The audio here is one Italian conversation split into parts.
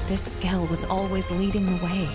This Skell was always leading the way,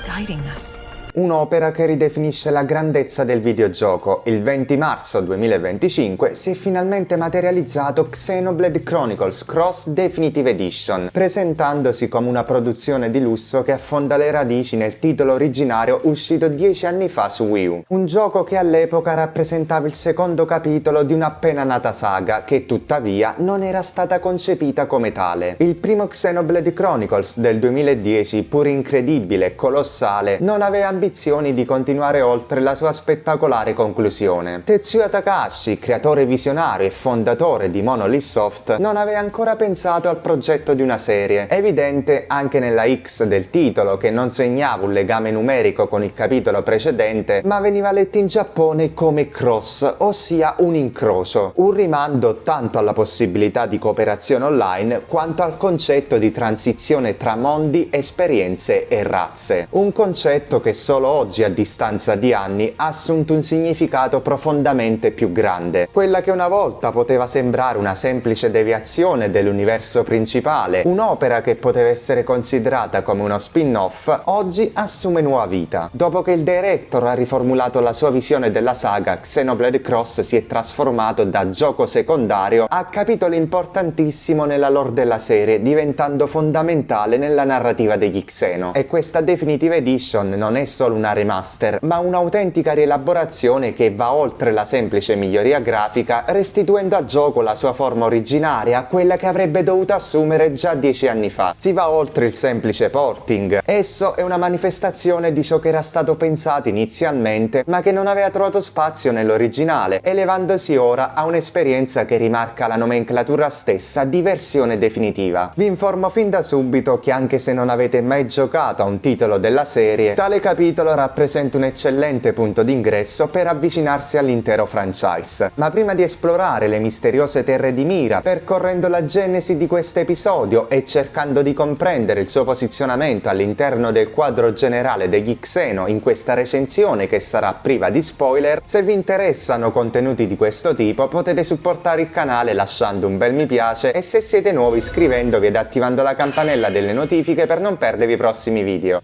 guiding us. Un'opera che ridefinisce la grandezza del videogioco. Il 20 marzo 2025 si è finalmente materializzato Xenoblade Chronicles Cross Definitive Edition, presentandosi come una produzione di lusso che affonda le radici nel titolo originario uscito 10 anni fa su Wii U. Un gioco che all'epoca rappresentava il secondo capitolo di un'appena nata saga, che tuttavia non era stata concepita come tale. Il primo Xenoblade Chronicles del 2010, pur incredibile e colossale, non aveva ambizioni di continuare oltre la sua spettacolare conclusione. Tetsuya Takahashi, creatore visionario e fondatore di Monolith Soft, non aveva ancora pensato al progetto di una serie, evidente anche nella X del titolo, che non segnava un legame numerico con il capitolo precedente, ma veniva letto in Giappone come cross, ossia un incrocio, un rimando tanto alla possibilità di cooperazione online quanto al concetto di transizione tra mondi, esperienze e razze. Un concetto che solo oggi, a distanza di anni, ha assunto un significato profondamente più grande. Quella che una volta poteva sembrare una semplice deviazione dell'universo principale, un'opera che poteva essere considerata come uno spin-off, oggi assume nuova vita. Dopo che il director ha riformulato la sua visione della saga, Xenoblade Cross si è trasformato da gioco secondario a capitolo importantissimo nella lore della serie, diventando fondamentale nella narrativa degli Xeno. E questa Definitive Edition non è solo una remaster, ma un'autentica rielaborazione che va oltre la semplice miglioria grafica, restituendo al gioco la sua forma originaria, quella che avrebbe dovuto assumere già 10 anni fa. Si va oltre il semplice porting. Esso è una manifestazione di ciò che era stato pensato inizialmente, ma che non aveva trovato spazio nell'originale, elevandosi ora a un'esperienza che rimarca la nomenclatura stessa di versione definitiva. Vi informo fin da subito che anche se non avete mai giocato a un titolo della serie, tale capitolo rappresenta un eccellente punto d'ingresso per avvicinarsi all'intero franchise. Ma prima di esplorare le misteriose terre di Mira, percorrendo la genesi di questo episodio e cercando di comprendere il suo posizionamento all'interno del quadro generale degli Xeno in questa recensione che sarà priva di spoiler, se vi interessano contenuti di questo tipo potete supportare il canale lasciando un bel mi piace e se siete nuovi iscrivendovi ed attivando la campanella delle notifiche per non perdervi i prossimi video.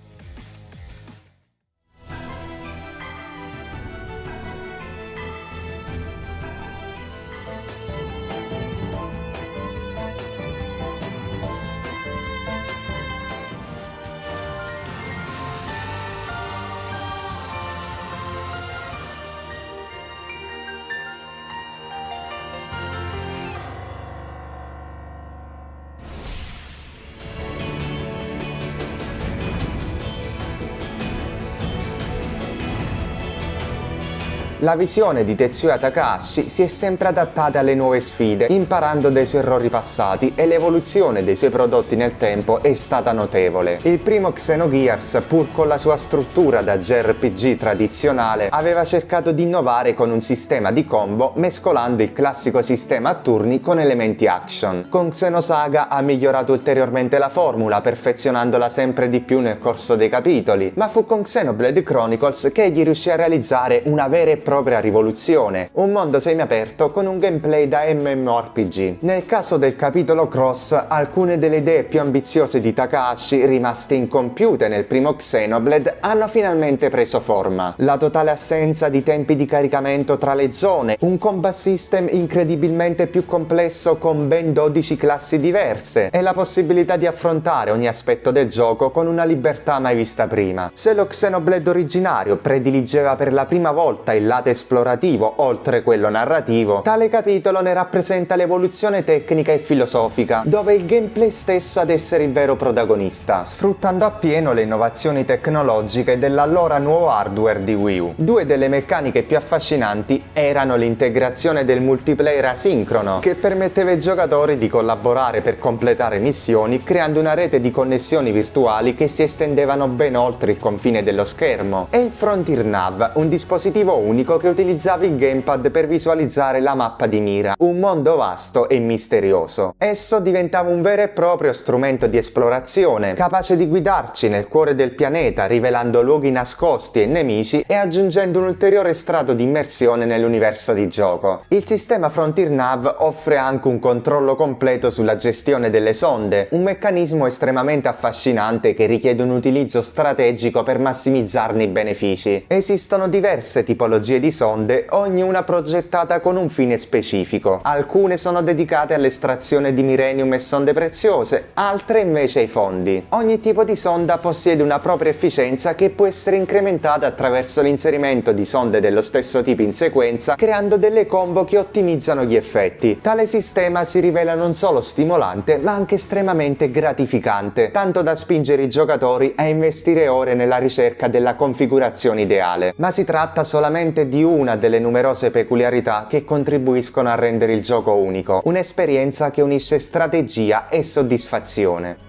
La visione di Tetsuya Takahashi si è sempre adattata alle nuove sfide, imparando dai suoi errori passati, e l'evoluzione dei suoi prodotti nel tempo è stata notevole. Il primo Xenogears, pur con la sua struttura da JRPG tradizionale, aveva cercato di innovare con un sistema di combo, mescolando il classico sistema a turni con elementi action. Con Xenosaga ha migliorato ulteriormente la formula, perfezionandola sempre di più nel corso dei capitoli, ma fu con Xenoblade Chronicles che egli riuscì a realizzare una vera e propria rivoluzione, un mondo semiaperto con un gameplay da MMORPG. Nel caso del capitolo Cross, alcune delle idee più ambiziose di Takahashi, rimaste incompiute nel primo Xenoblade, hanno finalmente preso forma. La totale assenza di tempi di caricamento tra le zone, un combat system incredibilmente più complesso con ben 12 classi diverse e la possibilità di affrontare ogni aspetto del gioco con una libertà mai vista prima. Se lo Xenoblade originario prediligeva per la prima volta il lato esplorativo oltre quello narrativo, tale capitolo ne rappresenta l'evoluzione tecnica e filosofica, dove il gameplay stesso ad essere il vero protagonista, sfruttando appieno le innovazioni tecnologiche dell'allora nuovo hardware di Wii U. Due delle meccaniche più affascinanti erano l'integrazione del multiplayer asincrono, che permetteva ai giocatori di collaborare per completare missioni, creando una rete di connessioni virtuali che si estendevano ben oltre il confine dello schermo, e il Frontier Nav, un dispositivo unico unico che utilizzava il gamepad per visualizzare la mappa di Mira, un mondo vasto e misterioso. Esso diventava un vero e proprio strumento di esplorazione, capace di guidarci nel cuore del pianeta, rivelando luoghi nascosti e nemici e aggiungendo un ulteriore strato di immersione nell'universo di gioco. Il sistema Frontier Nav offre anche un controllo completo sulla gestione delle sonde, un meccanismo estremamente affascinante che richiede un utilizzo strategico per massimizzarne i benefici. Esistono diverse tipologie di sonde, ognuna progettata con un fine specifico. Alcune sono dedicate all'estrazione di Mirenium e sonde preziose, altre invece ai fondi. Ogni tipo di sonda possiede una propria efficienza che può essere incrementata attraverso l'inserimento di sonde dello stesso tipo in sequenza, creando delle combo che ottimizzano gli effetti. Tale sistema si rivela non solo stimolante, ma anche estremamente gratificante, tanto da spingere i giocatori a investire ore nella ricerca della configurazione ideale. Ma si tratta solamente di una delle numerose peculiarità che contribuiscono a rendere il gioco unico, un'esperienza che unisce strategia e soddisfazione.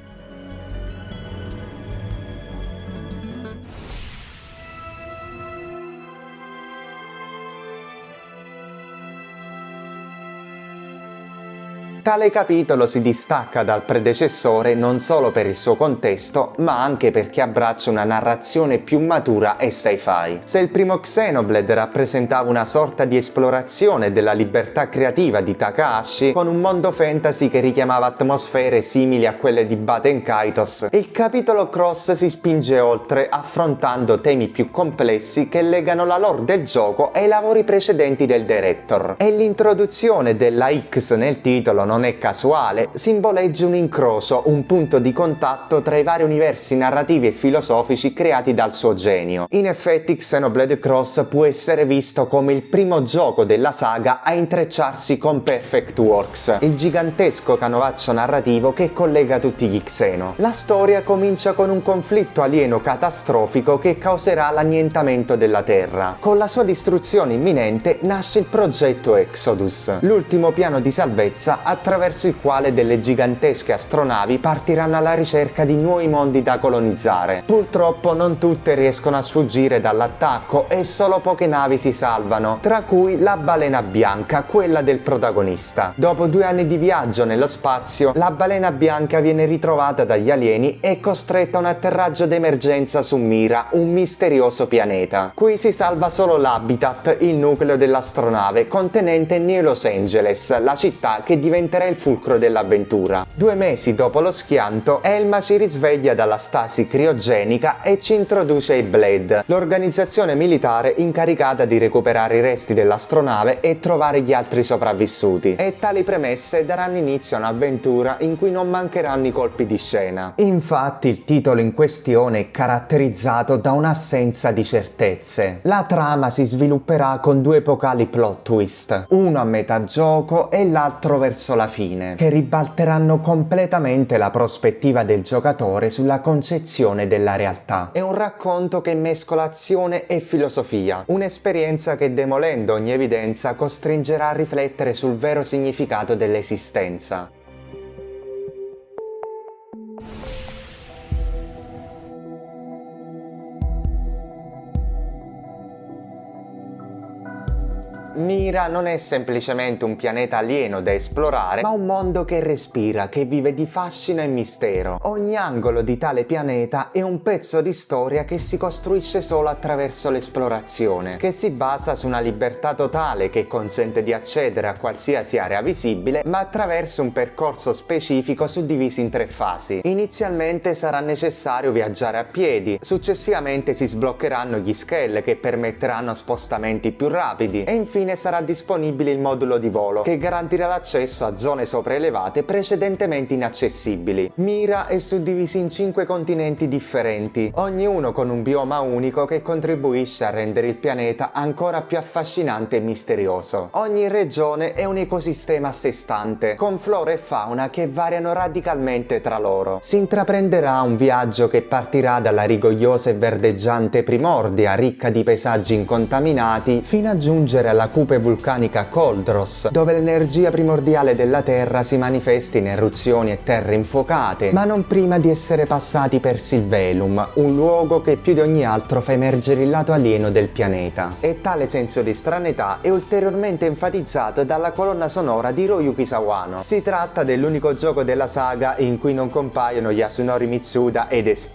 Tale capitolo si distacca dal predecessore non solo per il suo contesto, ma anche perché abbraccia una narrazione più matura e sci-fi. Se il primo Xenoblade rappresentava una sorta di esplorazione della libertà creativa di Takahashi, con un mondo fantasy che richiamava atmosfere simili a quelle di Baten Kaitos, il capitolo Cross si spinge oltre, affrontando temi più complessi che legano la lore del gioco ai lavori precedenti del director. E l'introduzione della X nel titolo non è casuale, simboleggia un incrocio, un punto di contatto tra i vari universi narrativi e filosofici creati dal suo genio. In effetti Xenoblade Cross può essere visto come il primo gioco della saga a intrecciarsi con Perfect Works, il gigantesco canovaccio narrativo che collega tutti gli Xeno. La storia comincia con un conflitto alieno catastrofico che causerà l'annientamento della Terra. Con la sua distruzione imminente nasce il progetto Exodus, l'ultimo piano di salvezza attraverso il quale delle gigantesche astronavi partiranno alla ricerca di nuovi mondi da colonizzare. Purtroppo non tutte riescono a sfuggire dall'attacco e solo poche navi si salvano, tra cui la balena bianca, quella del protagonista. Dopo 2 anni di viaggio nello spazio, la balena bianca viene ritrovata dagli alieni e costretta a un atterraggio d'emergenza su Mira, un misterioso pianeta. Qui si salva solo l'habitat, il nucleo dell'astronave, contenente New Los Angeles, la città che diventerà il fulcro dell'avventura. 2 mesi dopo lo schianto, Elma ci risveglia dalla stasi criogenica e ci introduce ai Blade, l'organizzazione militare incaricata di recuperare i resti dell'astronave e trovare gli altri sopravvissuti. E tali premesse daranno inizio a un'avventura in cui non mancheranno i colpi di scena. Infatti il titolo in questione è caratterizzato da un'assenza di certezze. La trama si svilupperà con 2 epocali plot twist, uno a metà gioco e l'altro verso la fine, che ribalteranno completamente la prospettiva del giocatore sulla concezione della realtà. È un racconto che mescola azione e filosofia, un'esperienza che, demolendo ogni evidenza, costringerà a riflettere sul vero significato dell'esistenza. Mira non è semplicemente un pianeta alieno da esplorare, ma un mondo che respira, che vive di fascino e mistero. Ogni angolo di tale pianeta è un pezzo di storia che si costruisce solo attraverso l'esplorazione, che si basa su una libertà totale che consente di accedere a qualsiasi area visibile, ma attraverso un percorso specifico suddiviso in 3 fasi. Inizialmente sarà necessario viaggiare a piedi, successivamente si sbloccheranno gli scale che permetteranno spostamenti più rapidi e infine sarà disponibile il modulo di volo che garantirà l'accesso a zone sopraelevate precedentemente inaccessibili. Mira è suddivisa in 5 continenti differenti, ognuno con un bioma unico che contribuisce a rendere il pianeta ancora più affascinante e misterioso. Ogni regione è un ecosistema a sé stante, con flora e fauna che variano radicalmente tra loro. Si intraprenderà un viaggio che partirà dalla rigogliosa e verdeggiante Primordia, ricca di paesaggi incontaminati, fino a giungere alla cupe vulcanica Coldros, dove l'energia primordiale della Terra si manifesta in eruzioni e terre infuocate, ma non prima di essere passati per Sylvelum, un luogo che più di ogni altro fa emergere il lato alieno del pianeta. E tale senso di stranità è ulteriormente enfatizzato dalla colonna sonora di Hiroyuki Sawano. Si tratta dell'unico gioco della saga in cui non compaiono Yasunori Mitsuda ed S+,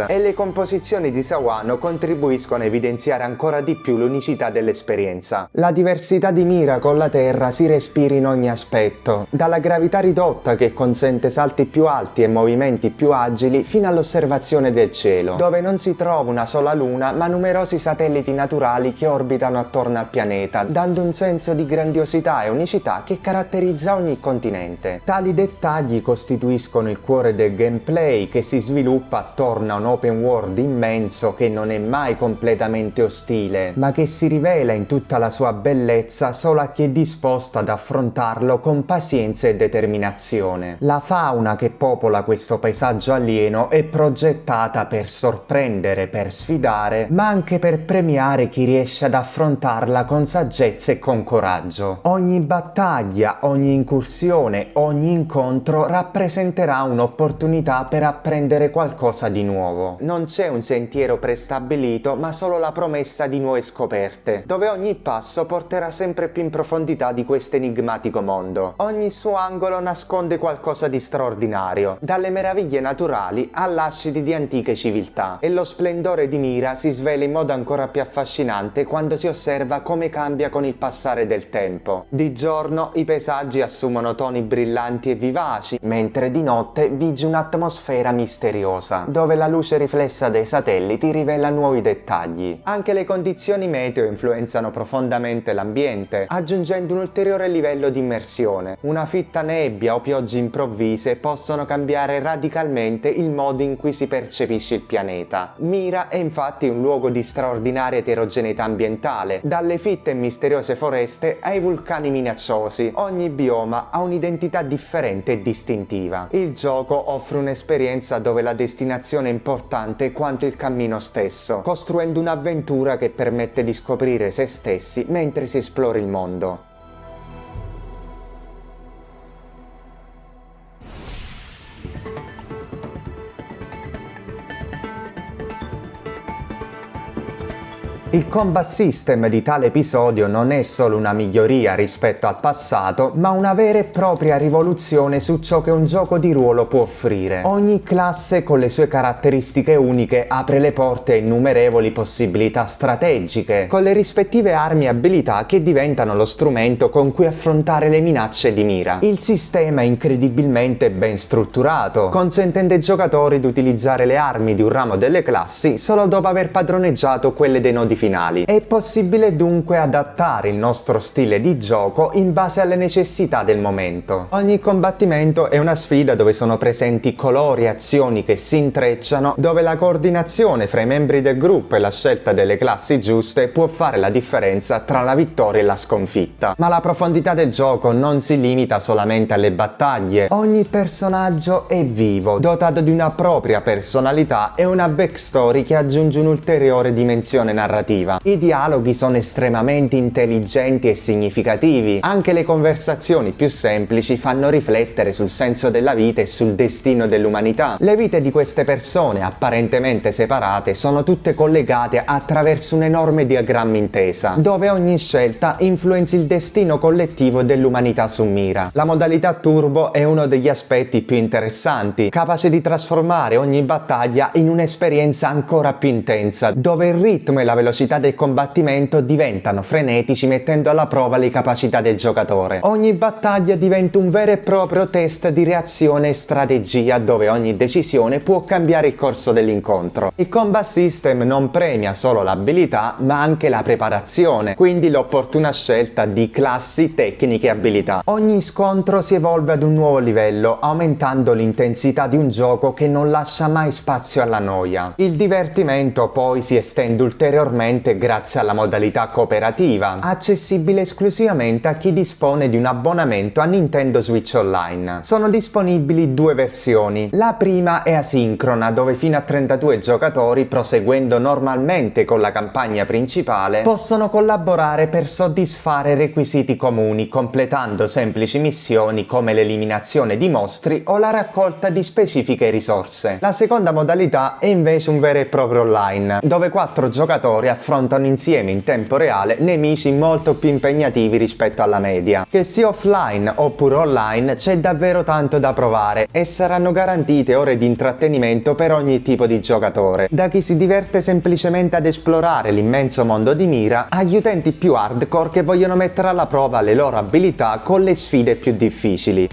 e le composizioni di Sawano contribuiscono a evidenziare ancora di più l'unicità dell'esperienza. La diversità di mira con la Terra si respira in ogni aspetto, dalla gravità ridotta che consente salti più alti e movimenti più agili fino all'osservazione del cielo, dove non si trova una sola luna ma numerosi satelliti naturali che orbitano attorno al pianeta, dando un senso di grandiosità e unicità che caratterizza ogni continente. Tali dettagli costituiscono il cuore del gameplay, che si sviluppa attorno a un open world immenso che non è mai completamente ostile, ma che si rivela in tutta la sua bellezza solo a chi è disposto ad affrontarlo con pazienza e determinazione. La fauna che popola questo paesaggio alieno è progettata per sorprendere, per sfidare, ma anche per premiare chi riesce ad affrontarla con saggezza e con coraggio. Ogni battaglia, ogni incursione, ogni incontro rappresenterà un'opportunità per apprendere qualcosa di nuovo. Non c'è un sentiero prestabilito, ma solo la promessa di nuove scoperte, dove ogni passo porterà sempre più in profondità di questo enigmatico mondo. Ogni suo angolo nasconde qualcosa di straordinario, dalle meraviglie naturali a lasciti di antiche civiltà, e lo splendore di Mira si svela in modo ancora più affascinante quando si osserva come cambia con il passare del tempo. Di giorno i paesaggi assumono toni brillanti e vivaci, mentre di notte vige un'atmosfera misteriosa, dove la luce riflessa dei satelliti rivela nuovi dettagli. Anche le condizioni meteo influenzano profondamente l'ambiente, aggiungendo un ulteriore livello di immersione. Una fitta nebbia o piogge improvvise possono cambiare radicalmente il modo in cui si percepisce il pianeta. Mira è infatti un luogo di straordinaria eterogeneità ambientale, dalle fitte e misteriose foreste ai vulcani minacciosi. Ogni bioma ha un'identità differente e distintiva. Il gioco offre un'esperienza dove la destinazione è importante quanto il cammino stesso, costruendo un'avventura che permette di scoprire se stessi mentre si esplora il mondo. Il combat system di tale episodio non è solo una miglioria rispetto al passato, ma una vera e propria rivoluzione su ciò che un gioco di ruolo può offrire. Ogni classe con le sue caratteristiche uniche apre le porte a innumerevoli possibilità strategiche, con le rispettive armi e abilità che diventano lo strumento con cui affrontare le minacce di mira. Il sistema è incredibilmente ben strutturato, consentendo ai giocatori di utilizzare le armi di un ramo delle classi solo dopo aver padroneggiato quelle dei nodi finali. È possibile dunque adattare il nostro stile di gioco in base alle necessità del momento. Ogni combattimento è una sfida dove sono presenti colori e azioni che si intrecciano, dove la coordinazione fra i membri del gruppo e la scelta delle classi giuste può fare la differenza tra la vittoria e la sconfitta. Ma la profondità del gioco non si limita solamente alle battaglie. Ogni personaggio è vivo, dotato di una propria personalità e una backstory che aggiunge un'ulteriore dimensione narrativa. I dialoghi sono estremamente intelligenti e significativi. Anche le conversazioni più semplici fanno riflettere sul senso della vita e sul destino dell'umanità. Le vite di queste persone, apparentemente separate, sono tutte collegate attraverso un enorme diagramma intesa, dove ogni scelta influenza il destino collettivo dell'umanità su Mira. La modalità turbo è uno degli aspetti più interessanti, capace di trasformare ogni battaglia in un'esperienza ancora più intensa, dove il ritmo e la velocità del combattimento diventano frenetici, mettendo alla prova le capacità del giocatore. Ogni battaglia diventa un vero e proprio test di reazione e strategia, dove ogni decisione può cambiare il corso dell'incontro. Il combat system non premia solo l'abilità, ma anche la preparazione, quindi l'opportuna scelta di classi, tecniche e abilità. Ogni scontro si evolve ad un nuovo livello, aumentando l'intensità di un gioco che non lascia mai spazio alla noia. Il divertimento poi si estende ulteriormente ovviamente grazie alla modalità cooperativa, accessibile esclusivamente a chi dispone di un abbonamento a Nintendo Switch Online. Sono disponibili due versioni. La prima è asincrona, dove fino a 32 giocatori, proseguendo normalmente con la campagna principale, possono collaborare per soddisfare requisiti comuni, completando semplici missioni come l'eliminazione di mostri o la raccolta di specifiche risorse. La seconda modalità è invece un vero e proprio online, dove 4 giocatori affrontano insieme in tempo reale nemici molto più impegnativi rispetto alla media. Che sia offline oppure online, c'è davvero tanto da provare e saranno garantite ore di intrattenimento per ogni tipo di giocatore, da chi si diverte semplicemente ad esplorare l'immenso mondo di Mira agli utenti più hardcore che vogliono mettere alla prova le loro abilità con le sfide più difficili.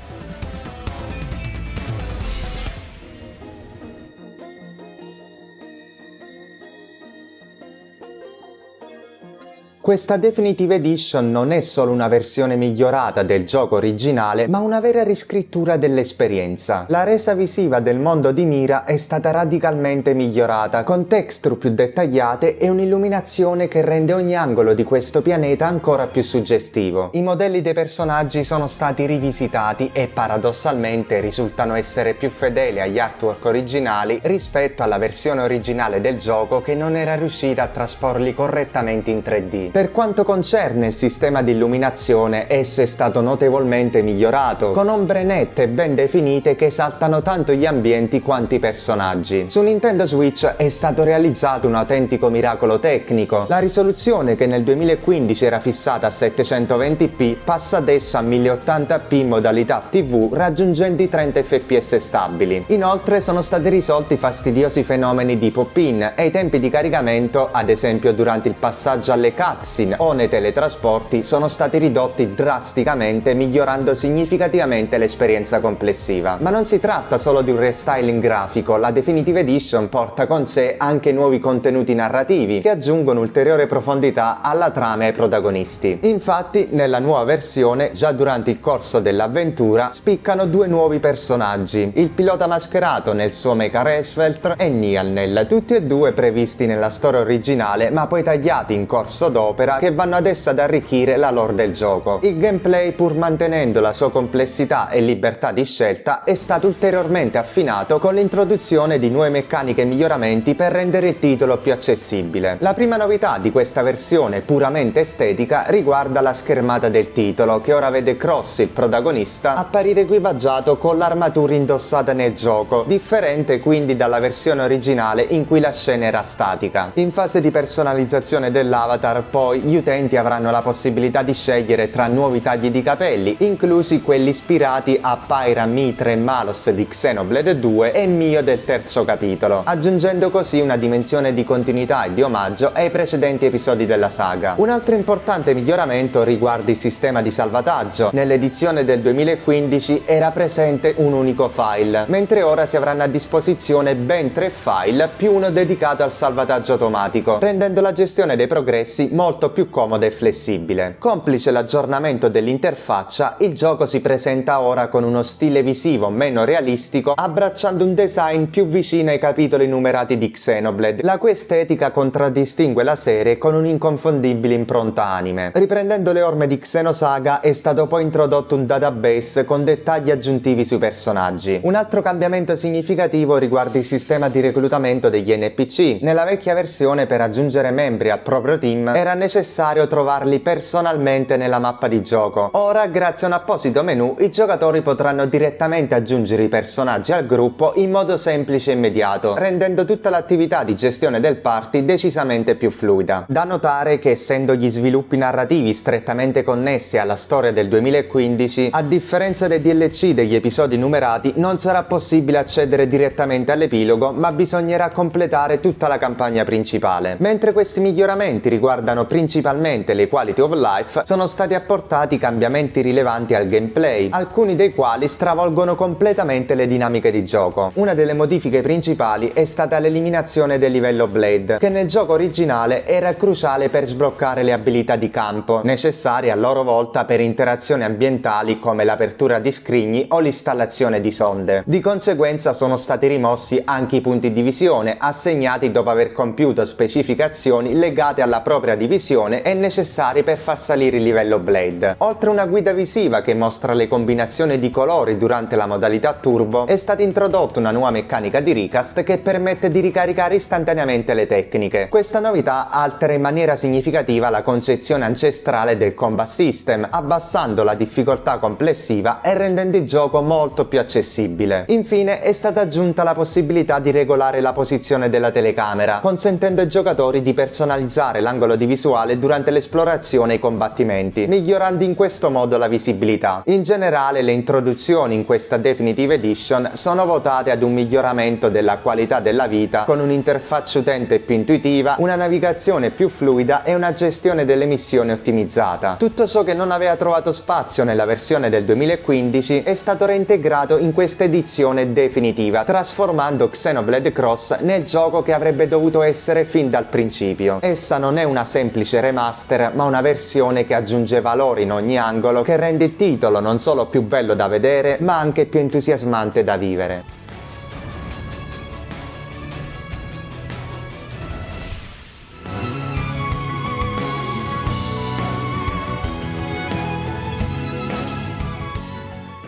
Questa Definitive Edition non è solo una versione migliorata del gioco originale, ma una vera riscrittura dell'esperienza. La resa visiva del mondo di Mira è stata radicalmente migliorata, con texture più dettagliate e un'illuminazione che rende ogni angolo di questo pianeta ancora più suggestivo. I modelli dei personaggi sono stati rivisitati e paradossalmente risultano essere più fedeli agli artwork originali rispetto alla versione originale del gioco, che non era riuscita a trasporli correttamente in 3D. Per quanto concerne il sistema di illuminazione, esso è stato notevolmente migliorato, con ombre nette e ben definite che esaltano tanto gli ambienti quanto i personaggi. Su Nintendo Switch è stato realizzato un autentico miracolo tecnico. La risoluzione, che nel 2015 era fissata a 720p, passa adesso a 1080p in modalità TV, raggiungendo i 30 fps stabili. Inoltre sono stati risolti fastidiosi fenomeni di pop-in e i tempi di caricamento, ad esempio durante il passaggio alle cutscene o nei teletrasporti, sono stati ridotti drasticamente, migliorando significativamente l'esperienza complessiva. Ma non si tratta solo di un restyling grafico, la Definitive Edition porta con sé anche nuovi contenuti narrativi che aggiungono ulteriore profondità alla trama e ai protagonisti. Infatti, nella nuova versione, già durante il corso dell'avventura, spiccano due nuovi personaggi, il pilota mascherato nel suo mecha Resveltr e Nialnel, tutti e due previsti nella storia originale ma poi tagliati in corso d'opera, che vanno adesso ad arricchire la lore del gioco. Il gameplay, pur mantenendo la sua complessità e libertà di scelta, è stato ulteriormente affinato con l'introduzione di nuove meccaniche e miglioramenti per rendere il titolo più accessibile. La prima novità di questa versione puramente estetica riguarda la schermata del titolo, che ora vede Cross, il protagonista, apparire equipaggiato con l'armatura indossata nel gioco, differente quindi dalla versione originale in cui la scena era statica. In fase di personalizzazione dell'avatar, poi gli utenti avranno la possibilità di scegliere tra nuovi tagli di capelli, inclusi quelli ispirati a Pyra, Mithra e Malos di Xenoblade 2 e Mio del terzo capitolo, aggiungendo così una dimensione di continuità e di omaggio ai precedenti episodi della saga. Un altro importante miglioramento riguarda il sistema di salvataggio. Nell'edizione del 2015 era presente un unico file, mentre ora si avranno a disposizione ben 3 file più uno dedicato al salvataggio automatico, rendendo la gestione dei progressi molto più comoda e flessibile. Complice l'aggiornamento dell'interfaccia, il gioco si presenta ora con uno stile visivo meno realistico, abbracciando un design più vicino ai capitoli numerati di Xenoblade, la cui estetica contraddistingue la serie con un'inconfondibile impronta anime. Riprendendo le orme di Xenosaga, è stato poi introdotto un database con dettagli aggiuntivi sui personaggi. Un altro cambiamento significativo riguarda il sistema di reclutamento degli NPC. Nella vecchia versione, per aggiungere membri al proprio team era necessario trovarli personalmente nella mappa di gioco. Ora, grazie a un apposito menu, i giocatori potranno direttamente aggiungere i personaggi al gruppo in modo semplice e immediato, rendendo tutta l'attività di gestione del party decisamente più fluida. Da notare che, essendo gli sviluppi narrativi strettamente connessi alla storia del 2015, a differenza dei DLC degli episodi numerati, non sarà possibile accedere direttamente all'epilogo, ma bisognerà completare tutta la campagna principale. Mentre questi miglioramenti riguardano migliorano principalmente le quality of life, sono stati apportati cambiamenti rilevanti al gameplay, alcuni dei quali stravolgono completamente le dinamiche di gioco. Una delle modifiche principali è stata l'eliminazione del livello Blade, che nel gioco originale era cruciale per sbloccare le abilità di campo, necessarie a loro volta per interazioni ambientali come l'apertura di scrigni o l'installazione di sonde. Di conseguenza sono stati rimossi anche i punti di visione, assegnati dopo aver compiuto specificazioni legate alla propria divisione e necessari per far salire il livello Blade. Oltre a una guida visiva che mostra le combinazioni di colori durante la modalità turbo, è stata introdotta una nuova meccanica di recast che permette di ricaricare istantaneamente le tecniche. Questa novità altera in maniera significativa la concezione ancestrale del combat system, abbassando la difficoltà complessiva e rendendo il gioco molto più accessibile. Infine è stata aggiunta la possibilità di regolare la posizione della telecamera, consentendo ai giocatori di personalizzare l'angolo di visuale durante l'esplorazione e i combattimenti, migliorando in questo modo la visibilità. In generale le introduzioni in questa Definitive Edition sono votate ad un miglioramento della qualità della vita, con un'interfaccia utente più intuitiva, una navigazione più fluida e una gestione delle missioni ottimizzata. Tutto ciò che non aveva trovato spazio nella versione del 2015 è stato reintegrato in questa edizione definitiva, trasformando Xenoblade Cross nel gioco che avrebbe dovuto essere fin dal principio. Essa non è una semplice remaster, ma una versione che aggiunge valori in ogni angolo, che rende il titolo non solo più bello da vedere, ma anche più entusiasmante da vivere.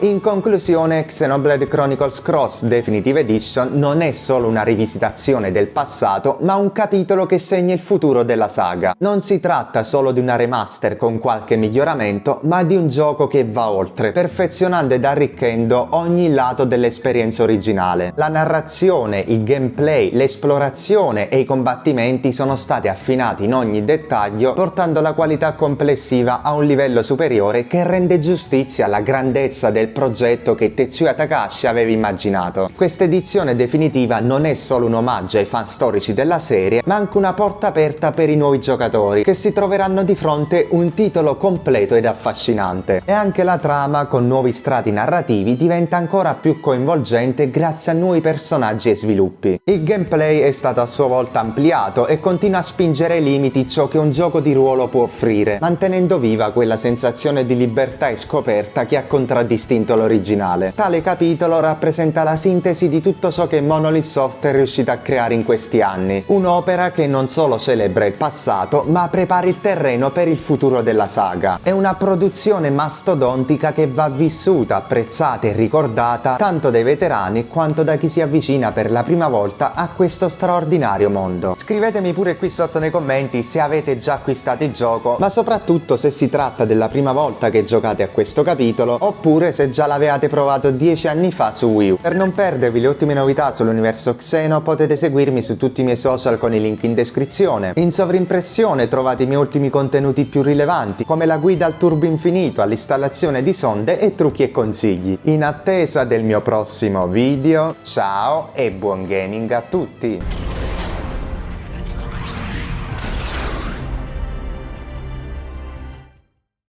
In conclusione, Xenoblade Chronicles Cross Definitive Edition non è solo una rivisitazione del passato, ma un capitolo che segna il futuro della saga. Non si tratta solo di una remaster con qualche miglioramento, ma di un gioco che va oltre, perfezionando ed arricchendo ogni lato dell'esperienza originale. La narrazione, il gameplay, l'esplorazione e i combattimenti sono stati affinati in ogni dettaglio, portando la qualità complessiva a un livello superiore che rende giustizia alla grandezza del progetto che Tetsuya Takahashi aveva immaginato. Questa edizione definitiva non è solo un omaggio ai fan storici della serie, ma anche una porta aperta per i nuovi giocatori, che si troveranno di fronte un titolo completo ed affascinante. E anche la trama, con nuovi strati narrativi, diventa ancora più coinvolgente grazie a nuovi personaggi e sviluppi. Il gameplay è stato a sua volta ampliato e continua a spingere ai limiti ciò che un gioco di ruolo può offrire, mantenendo viva quella sensazione di libertà e scoperta che ha contraddistinto l'originale. Tale capitolo rappresenta la sintesi di tutto ciò che Monolith Soft è riuscito a creare in questi anni. Un'opera che non solo celebra il passato, ma prepara il terreno per il futuro della saga. È una produzione mastodontica che va vissuta, apprezzata e ricordata tanto dai veterani quanto da chi si avvicina per la prima volta a questo straordinario mondo. Scrivetemi pure qui sotto nei commenti se avete già acquistato il gioco, ma soprattutto se si tratta della prima volta che giocate a questo capitolo, oppure se già l'avevate provato 10 anni fa su Wii U. Per non perdervi le ultime novità sull'universo Xeno potete seguirmi su tutti i miei social con i link in descrizione. In sovrimpressione trovate i miei ultimi contenuti più rilevanti, come la guida al turbo infinito, all'installazione di sonde e trucchi e consigli. In attesa del mio prossimo video, ciao e buon gaming a tutti!